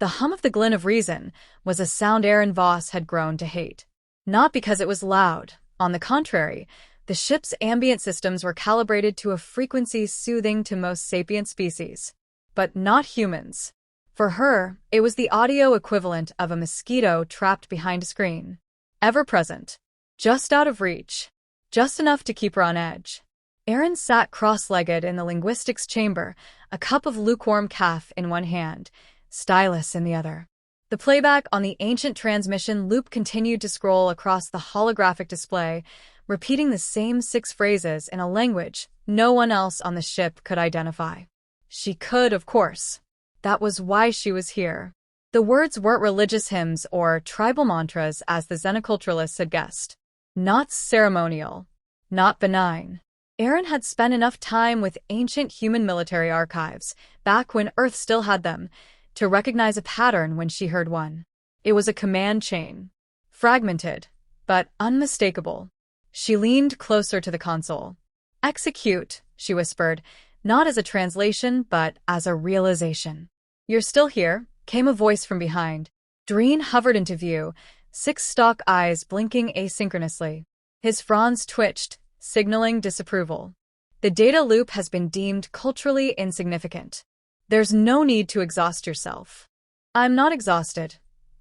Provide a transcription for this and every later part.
The hum of the glint of reason was a sound Aaron Voss had grown to hate. Not because it was loud. On the contrary, the ship's ambient systems were calibrated to a frequency soothing to most sapient species. But not humans. For her, it was the audio equivalent of a mosquito trapped behind a screen. Ever present. Just out of reach. Just enough to keep her on edge. Aaron sat cross-legged in the linguistics chamber, a cup of lukewarm caf in one hand, stylus in the other. The playback on the ancient transmission loop continued to scroll across the holographic display, repeating the same 6 phrases in a language no one else on the ship could identify. She could, of course. That was why she was here. The words weren't religious hymns or tribal mantras as the xenoculturalists had guessed. Not ceremonial. Not benign. Aaron had spent enough time with ancient human military archives, back when Earth still had them, to recognize a pattern when she heard one. It was a command chain. Fragmented, but unmistakable. She leaned closer to the console. "Execute," she whispered, not as a translation, but as a realization. "You're still here," came a voice from behind. Dreen hovered into view, 6 stalk eyes blinking asynchronously. His fronds twitched, signaling disapproval. "The data loop has been deemed culturally insignificant. There's no need to exhaust yourself." "I'm not exhausted,"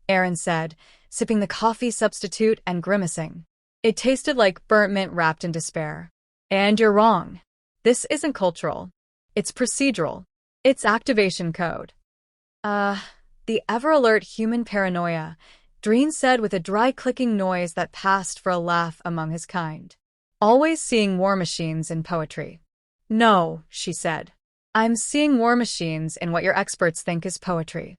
Aaron said, sipping the coffee substitute and grimacing. It tasted like burnt mint wrapped in despair. "And you're wrong. This isn't cultural. It's procedural. It's activation code." The ever-alert human paranoia," Dreen said with a dry clicking noise that passed for a laugh among his kind. "Always seeing war machines in poetry." "No," she said. "I'm seeing war machines in what your experts think is poetry."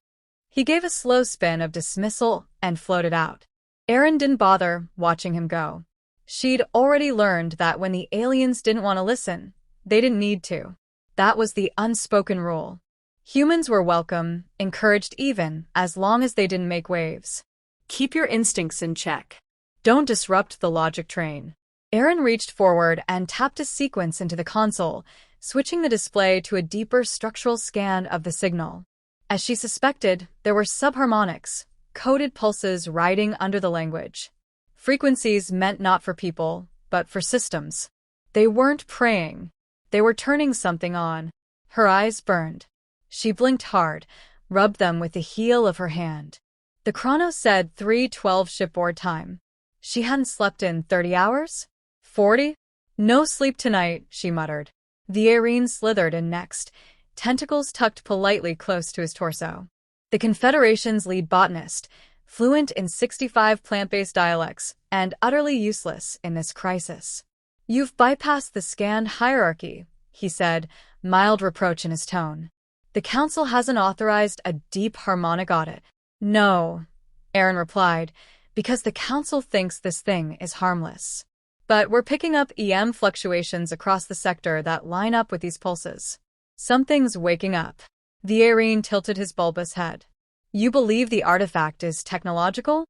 He gave a slow spin of dismissal and floated out. Aaron didn't bother watching him go. She'd already learned that when the aliens didn't want to listen, they didn't need to. That was the unspoken rule. Humans were welcome, encouraged even, as long as they didn't make waves. Keep your instincts in check. Don't disrupt the logic train. Aaron reached forward and tapped a sequence into the console, switching the display to a deeper structural scan of the signal. As she suspected, there were subharmonics, coded pulses riding under the language. Frequencies meant not for people, but for systems. They weren't praying. They were turning something on. Her eyes burned. She blinked hard, rubbed them with the heel of her hand. The chrono said 3:12 shipboard time. She hadn't slept in 30 hours? 40? "No sleep tonight," she muttered. The Arene slithered in next, tentacles tucked politely close to his torso. The Confederation's lead botanist, fluent in 65 plant-based dialects and utterly useless in this crisis. "You've bypassed the scanned hierarchy," he said, mild reproach in his tone. "The Council hasn't authorized a deep harmonic audit." "No," Aaron replied, "because the Council thinks this thing is harmless. But we're picking up EM fluctuations across the sector that line up with these pulses. Something's waking up." The Arene tilted his bulbous head. "You believe the artifact is technological?"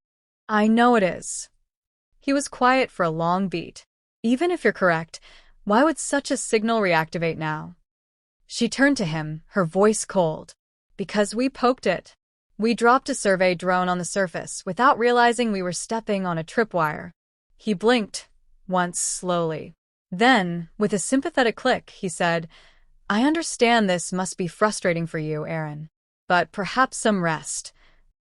"I know it is." He was quiet for a long beat. "Even if you're correct, why would such a signal reactivate now?" She turned to him, her voice cold. "Because we poked it. We dropped a survey drone on the surface without realizing we were stepping on a tripwire." He blinked, once slowly. Then, with a sympathetic click, he said, "I understand this must be frustrating for you, Aaron. But perhaps some rest."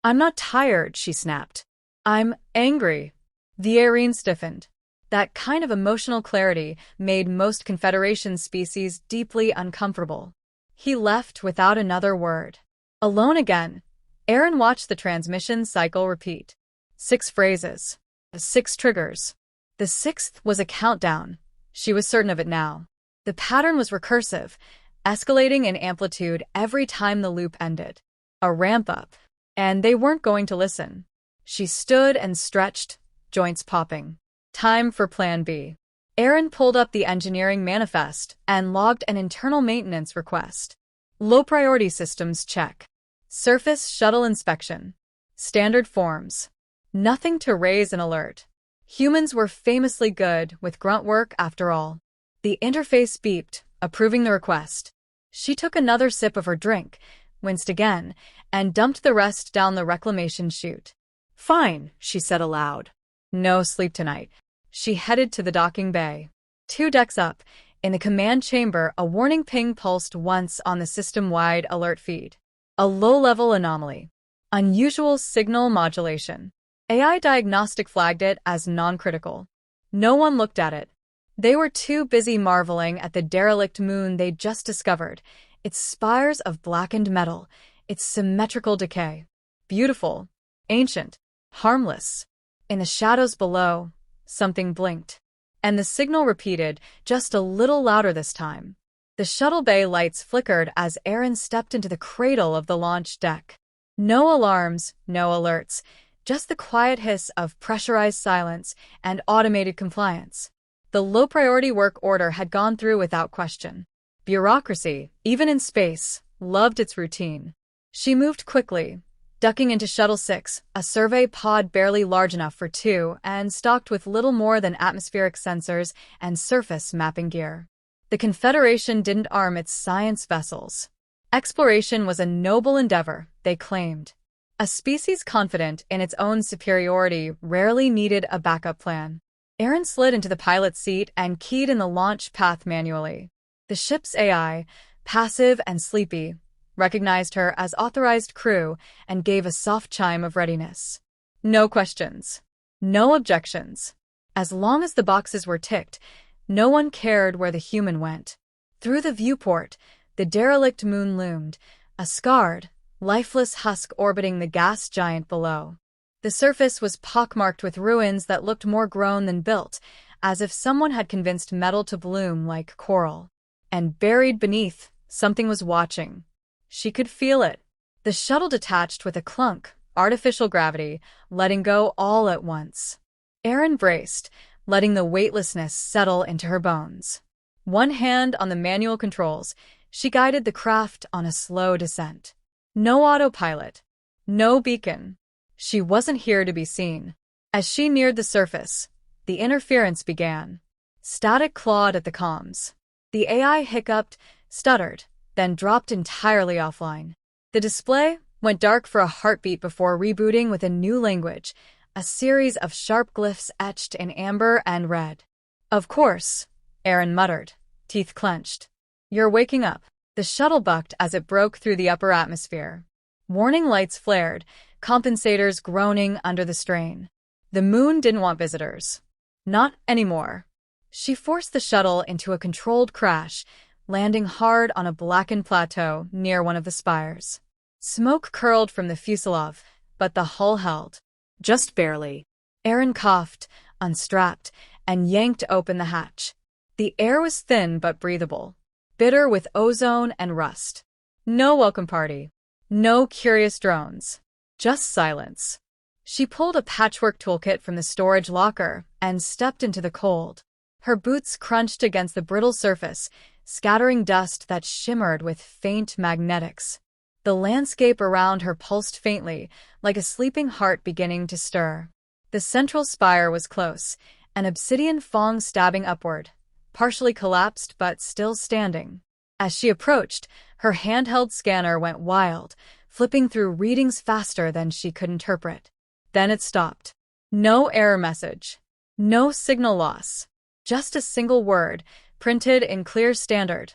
"I'm not tired," she snapped. "I'm angry." The Arene stiffened. That kind of emotional clarity made most Confederation species deeply uncomfortable. He left without another word. Alone again, Aaron watched the transmission cycle repeat. 6 phrases. 6 triggers. The 6th was a countdown. She was certain of it now. The pattern was recursive, escalating in amplitude every time the loop ended. A ramp-up. And they weren't going to listen. She stood and stretched, joints popping. Time for Plan B. Aaron pulled up the engineering manifest and logged an internal maintenance request. Low-priority systems check. Surface shuttle inspection. Standard forms. Nothing to raise an alert. Humans were famously good with grunt work after all. The interface beeped, approving the request. She took another sip of her drink, winced again, and dumped the rest down the reclamation chute. "Fine," she said aloud. "No sleep tonight." She headed to the docking bay. 2 decks up, in the command chamber, a warning ping pulsed once on the system-wide alert feed. A low-level anomaly. Unusual signal modulation. AI Diagnostic flagged it as non-critical. No one looked at it. They were too busy marveling at the derelict moon they'd just discovered, its spires of blackened metal, its symmetrical decay. Beautiful, ancient, harmless. In the shadows below, something blinked. And the signal repeated, just a little louder this time. The shuttle bay lights flickered as Aaron stepped into the cradle of the launch deck. No alarms, no alerts, just the quiet hiss of pressurized silence and automated compliance. The low-priority work order had gone through without question. Bureaucracy, even in space, loved its routine. She moved quickly, ducking into Shuttle 6, a survey pod barely large enough for 2 and stocked with little more than atmospheric sensors and surface mapping gear. The Confederation didn't arm its science vessels. Exploration was a noble endeavor, they claimed. A species confident in its own superiority rarely needed a backup plan. Aaron slid into the pilot's seat and keyed in the launch path manually. The ship's AI, passive and sleepy, recognized her as authorized crew and gave a soft chime of readiness. No questions. No objections. As long as the boxes were ticked, no one cared where the human went. Through the viewport, the derelict moon loomed, a scarred, lifeless husk orbiting the gas giant below. The surface was pockmarked with ruins that looked more grown than built, as if someone had convinced metal to bloom like coral. And buried beneath, something was watching. She could feel it. The shuttle detached with a clunk, artificial gravity, letting go all at once. Aaron braced, letting the weightlessness settle into her bones. One hand on the manual controls, she guided the craft on a slow descent. No autopilot. No beacon. She wasn't here to be seen. As she neared the surface, the interference began. Static clawed at the comms. The AI hiccuped, stuttered, then dropped entirely offline. The display went dark for a heartbeat before rebooting with a new language, a series of sharp glyphs etched in amber and red. "Of course," Aaron muttered, teeth clenched. "You're waking up." The shuttle bucked as it broke through the upper atmosphere. Warning lights flared, compensators groaning under the strain. The moon didn't want visitors. Not anymore. She forced the shuttle into a controlled crash, landing hard on a blackened plateau near one of the spires. Smoke curled from the fuselage, but the hull held. Just barely. Aaron coughed, unstrapped, and yanked open the hatch. The air was thin but breathable, bitter with ozone and rust. No welcome party. No curious drones. Just silence. She pulled a patchwork toolkit from the storage locker and stepped into the cold. Her boots crunched against the brittle surface, scattering dust that shimmered with faint magnetics. The landscape around her pulsed faintly, like a sleeping heart beginning to stir. The central spire was close, an obsidian fong stabbing upward, partially collapsed but still standing. As she approached, her handheld scanner went wild, flipping through readings faster than she could interpret. Then it stopped. No error message. No signal loss. Just a single word, printed in clear standard.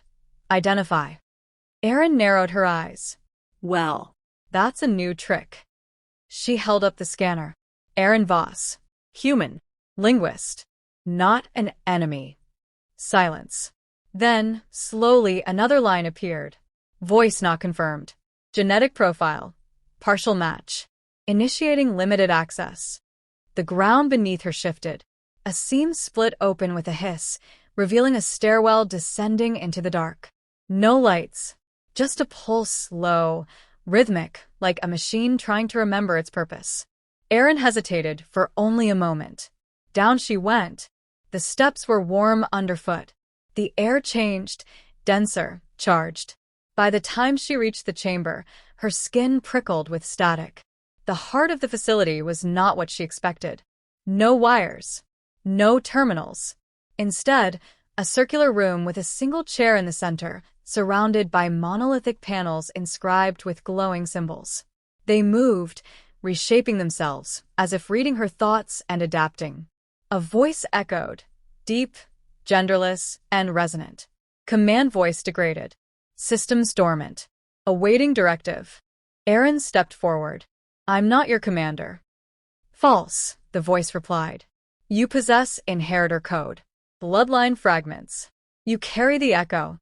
Identify. Aaron narrowed her eyes. Well, that's a new trick. She held up the scanner. Aaron Voss. Human. Linguist. Not an enemy. Silence. Then, slowly, another line appeared. Voice not confirmed. Genetic profile. Partial match. Initiating limited access. The ground beneath her shifted. A seam split open with a hiss, revealing a stairwell descending into the dark. No lights. Just a pulse, slow, rhythmic, like a machine trying to remember its purpose. Aaron hesitated for only a moment. Down she went. The steps were warm underfoot. The air changed, denser, charged. By the time she reached the chamber, her skin prickled with static. The heart of the facility was not what she expected. No wires. No terminals. Instead, A circular room with a single chair in the center, surrounded by monolithic panels inscribed with glowing symbols. They moved, reshaping themselves, as if reading her thoughts and adapting. A voice echoed, deep, genderless, and resonant. Command voice degraded. Systems dormant. Awaiting directive. Aaron stepped forward. I'm not your commander. False, the voice replied. You possess inheritor code. Bloodline fragments. You carry the echo.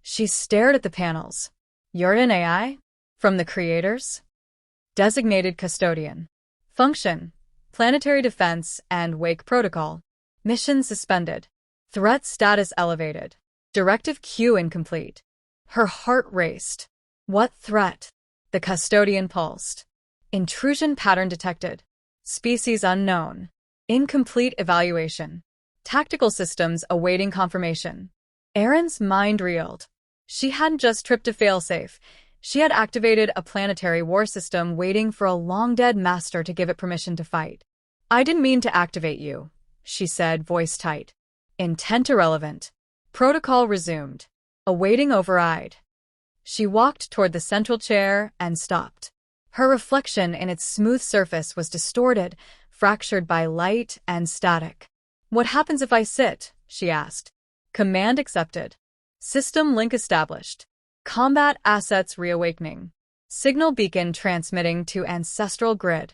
She stared at the panels. You're an AI? From the creators? Designated custodian. Function: planetary defense and wake protocol. Mission suspended. Threat status elevated. Directive Q incomplete. Her heart raced. What threat? The custodian pulsed. Intrusion pattern detected. Species unknown. Incomplete evaluation. Tactical systems awaiting confirmation. Erin's mind reeled. She hadn't just tripped a failsafe. She had activated a planetary war system waiting for a long-dead master to give it permission to fight. I didn't mean to activate you, she said, voice tight. Intent irrelevant. Protocol resumed. Awaiting override. She walked toward the central chair and stopped. Her reflection in its smooth surface was distorted, fractured by light and static. What happens if I sit? She asked. Command accepted. System link established. Combat assets reawakening. Signal beacon transmitting to ancestral grid.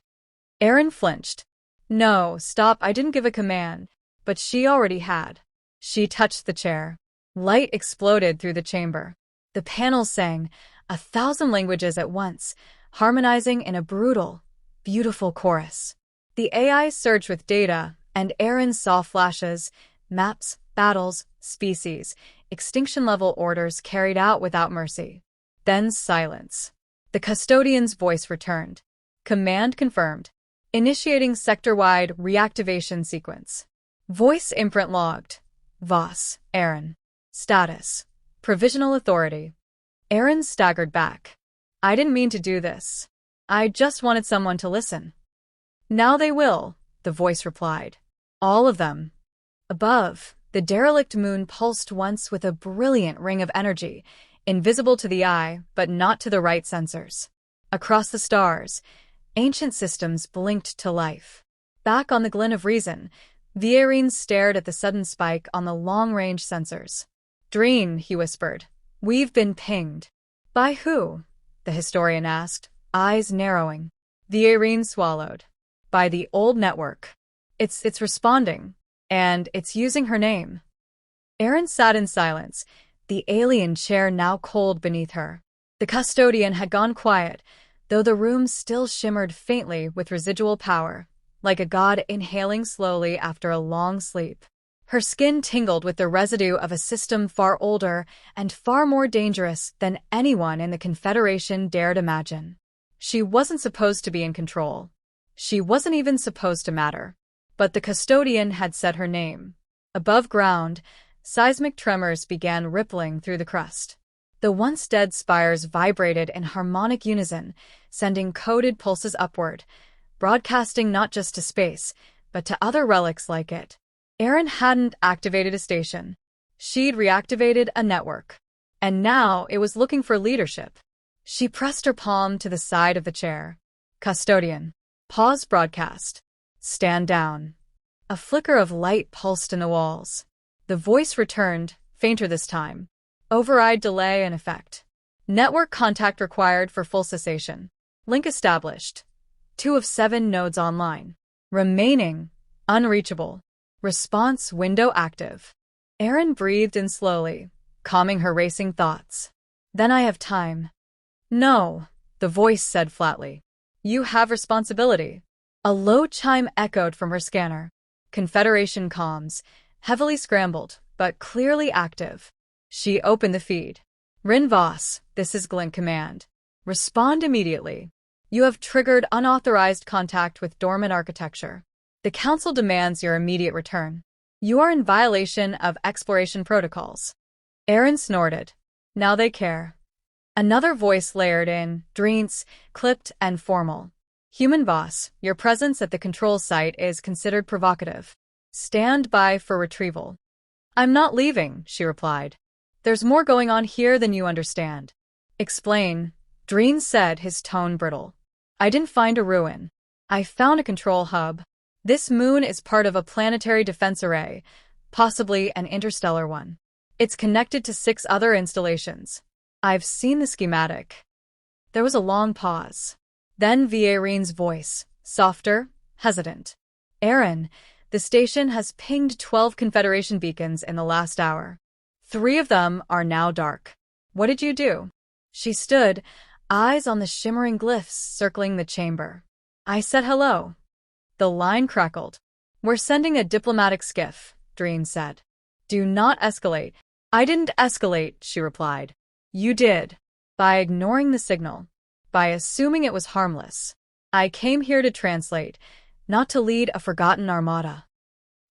Erin flinched. No, stop, I didn't give a command. But she already had. She touched the chair. Light exploded through the chamber. The panels sang, 1,000 languages at once, harmonizing in a brutal, beautiful chorus. The AI surged with data, and Erin saw flashes, maps, battles, species, extinction-level orders carried out without mercy. Then silence. The custodian's voice returned. Command confirmed. Initiating sector-wide reactivation sequence. Voice imprint logged. Voss, Erin. Status. Provisional authority. Erin staggered back. I didn't mean to do this. I just wanted someone to listen. Now they will, the voice replied. All of them. Above, the derelict moon pulsed once with a brilliant ring of energy, invisible to the eye, but not to the right sensors. Across the stars, ancient systems blinked to life. Back on the Glen of Reason, Vierin stared at the sudden spike on the long-range sensors. Dreen, he whispered. We've been pinged. By who? The historian asked, eyes narrowing. Vierin swallowed. By the old network. It's responding. And it's using her name. Erin sat in silence, the alien chair now cold beneath her. The custodian had gone quiet, though the room still shimmered faintly with residual power, like a god inhaling slowly after a long sleep. Her skin tingled with the residue of a system far older and far more dangerous than anyone in the Confederation dared imagine. She wasn't supposed to be in control. She wasn't even supposed to matter. But the custodian had said her name. Above ground, seismic tremors began rippling through the crust. The once dead spires vibrated in harmonic unison, sending coded pulses upward, broadcasting not just to space, but to other relics like it. Erin hadn't activated a station. She'd reactivated a network. And now it was looking for leadership. She pressed her palm to the side of the chair. Custodian. Pause broadcast. Stand down. A flicker of light pulsed in the walls. The voice returned, fainter this time. Override delay in effect. Network contact required for full cessation. Link established. 2 of 7 nodes online. Remaining, unreachable. Response window active. Erin breathed in slowly, calming her racing thoughts. Then I have time. No, the voice said flatly. You have responsibility. A low chime echoed from her scanner. Confederation comms, heavily scrambled, but clearly active. She opened the feed. Rin Voss, this is Glint Command. Respond immediately. You have triggered unauthorized contact with dormant architecture. The Council demands your immediate return. You are in violation of exploration protocols. Erin snorted. Now they care. Another voice layered in, Dreens, clipped and formal. Human Voss, your presence at the control site is considered provocative. Stand by for retrieval. I'm not leaving, she replied. There's more going on here than you understand. Explain, Dreen said, his tone brittle. I didn't find a ruin. I found a control hub. This moon is part of a planetary defense array, possibly an interstellar one. It's connected to 6 other installations. I've seen the schematic. There was a long pause. Then Vierin's voice, softer, hesitant. Aaron, the station has pinged 12 Confederation beacons in the last hour. 3 of them are now dark. What did you do? She stood, eyes on the shimmering glyphs circling the chamber. I said hello. The line crackled. We're sending a diplomatic skiff, Dreen said. Do not escalate. I didn't escalate, she replied. You did. By ignoring the signal. By assuming it was harmless. I came here to translate, not to lead a forgotten armada.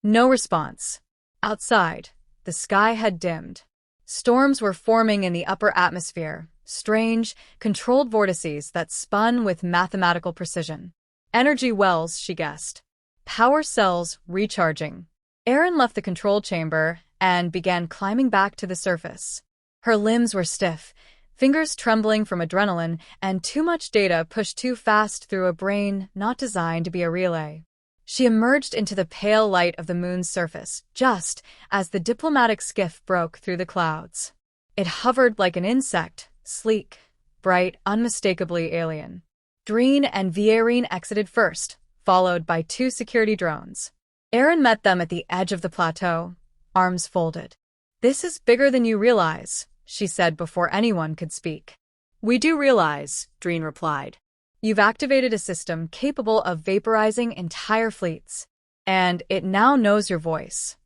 No response. Outside, the sky had dimmed. Storms were forming in the upper atmosphere, strange, controlled vortices that spun with mathematical precision. Energy wells, she guessed. Power cells recharging. Erin left the control chamber and began climbing back to the surface. Her limbs were stiff, fingers trembling from adrenaline, and too much data pushed too fast through a brain not designed to be a relay. She emerged into the pale light of the moon's surface, just as the diplomatic skiff broke through the clouds. It hovered like an insect, sleek, bright, unmistakably alien. Dreen and Vierin exited first, followed by 2 security drones. Aaron met them at the edge of the plateau, arms folded. This is bigger than you realize, she said before anyone could speak. We do realize, Dreen replied. You've activated a system capable of vaporizing entire fleets, and it now knows your voice.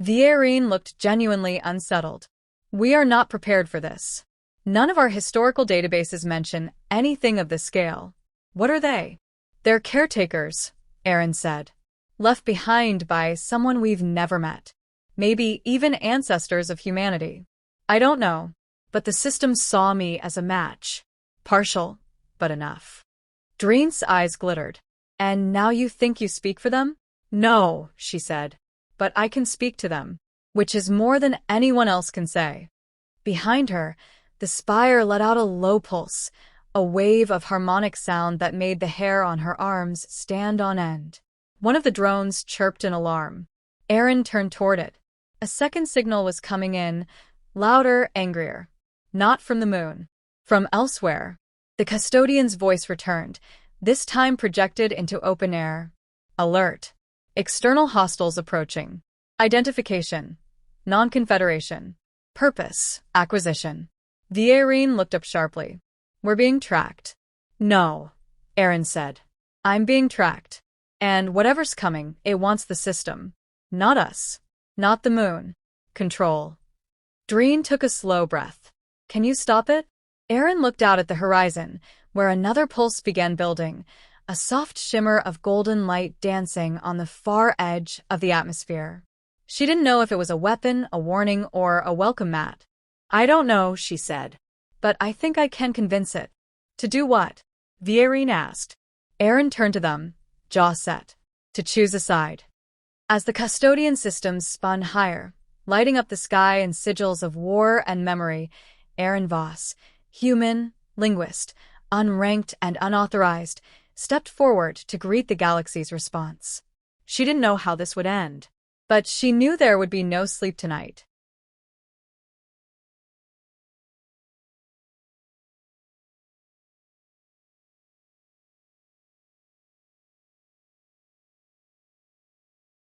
Vierin looked genuinely unsettled. We are not prepared for this. None of our historical databases mention anything of this scale. What are they? They're caretakers, Aaron said. Left behind by someone we've never met. Maybe even ancestors of humanity. I don't know, but the system saw me as a match. Partial, but enough. Dreen's eyes glittered. And now you think you speak for them? No, she said. But I can speak to them, which is more than anyone else can say. Behind her, the spire let out a low pulse, a wave of harmonic sound that made the hair on her arms stand on end. One of the drones chirped in alarm. Aaron turned toward it. A second signal was coming in, louder, angrier. Not from the moon. From elsewhere. The custodian's voice returned, this time projected into open air. Alert. External hostiles approaching. Identification. Non-confederation. Purpose. Acquisition. Vierin looked up sharply. We're being tracked. No, Aaron said. I'm being tracked. And whatever's coming, it wants the system. Not us. Not the moon. Control. Dreen took a slow breath. Can you stop it? Aaron looked out at the horizon, where another pulse began building, a soft shimmer of golden light dancing on the far edge of the atmosphere. She didn't know if it was a weapon, a warning, or a welcome mat. I don't know, she said. But I think I can convince it. To do what? Vierin asked. Aaron turned to them, jaw set. To choose a side. As the custodian systems spun higher, lighting up the sky in sigils of war and memory, Aaron Voss, human, linguist, unranked and unauthorized, stepped forward to greet the galaxy's response. She didn't know how this would end, but she knew there would be no sleep tonight.